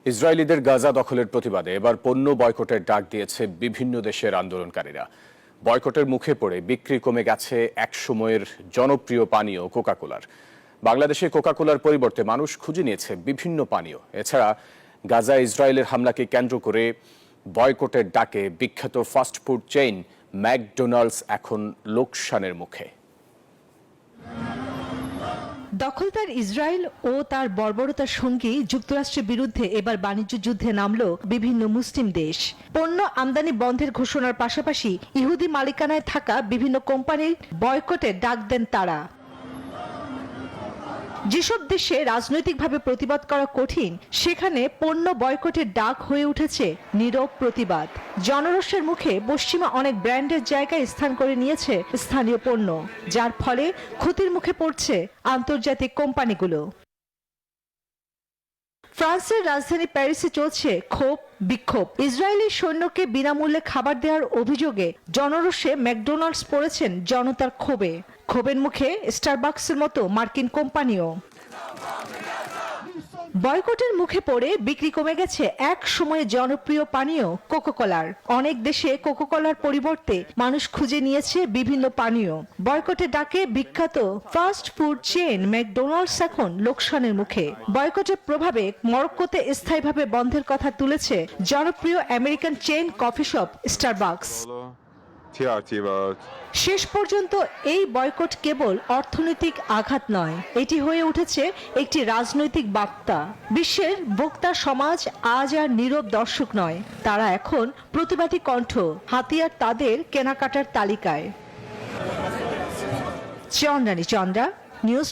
ইসরায়েলিদের গাজা দখলের প্রতিবাদে এবার পণ্য বয়কটের ডাক দিয়েছে বিভিন্ন দেশের আন্দোলনকারীরা। বয়কটের মুখে পড়ে বিক্রি কমে গেছে একসময়ের জনপ্রিয় পানীয় কোকাকোলার। বাংলাদেশে কোকাকোলার পরিবর্তে মানুষ খুঁজে নিয়েছে বিভিন্ন পানীয়। এছাড়া গাজা ইসরায়েলের হামলাকে কেন্দ্র করে বয়কটের ডাকে বিখ্যাত ফাস্টফুড চেইন ম্যাকডোনাল্ডস এখন লোকসানের মুখে। দখলদার ইসরায়েল ও তার বর্বরতার সঙ্গী যুক্তরাষ্ট্রের বিরুদ্ধে এবার বাণিজ্য যুদ্ধে নামল বিভিন্ন মুসলিম দেশ। পণ্য আমদানি বন্ধের ঘোষণার পাশাপাশি ইহুদি মালিকানায় থাকা বিভিন্ন কোম্পানির বয়কটের ডাক দেন তারা। যেসব দেশে রাজনৈতিকভাবে প্রতিবাদ করা কঠিন, সেখানে পণ্য বয়কটের ডাক হয়ে উঠেছে নীরব প্রতিবাদ। জনরোষের মুখে পশ্চিমা অনেক ব্র্যান্ডের জায়গায় স্থান করে নিয়েছে স্থানীয় পণ্য, যার ফলে ক্ষতির মুখে পড়ছে আন্তর্জাতিক কোম্পানিগুলো। ফ্রান্সের রাজধানী প্যারিসে চলছে ক্ষোভ বিক্ষোভ। ইসরায়েলি সৈন্যকে বিনামূল্যে খাবার দেওয়ার অভিযোগে জনরোষে ম্যাকডোনাল্ডস পড়েছেন জনতার ক্ষোভে। ক্ষোভের মুখে স্টারবাকসের মতো মার্কিন কোম্পানিও। বয়কটের মুখে পড়ে বিক্রি কমে গেছে এক সময়ে জনপ্রিয় পানীয় কোকাকোলার। অনেক দেশে কোকাকোলার পরিবর্তে মানুষ খুঁজে নিয়েছে বিভিন্ন পানীয়। বয়কটের ডাকে বিখ্যাত ফাস্ট ফুড চেইন ম্যাকডোনাল্ডস এখন লোকসানের মুখে। বয়কটের প্রভাবে মরক্কোতে স্থায়ীভাবে বন্ধের কথা তুলেছে জনপ্রিয় American chain coffee shop Starbucks. শেষ পর্যন্ত এই বয়কট কেবল অর্থনৈতিক আঘাত নয়, এটি হয়ে উঠেছে একটি রাজনৈতিক বার্তা। বিশ্বের ভোক্তা সমাজ আজ আর নীরব দর্শক নয়, তারা এখন প্রতিবাদী কণ্ঠ, হাতিয়ার তাদের কেনাকাটার তালিকায়। চন্দ্রানী চন্দ্রা, নিউজ।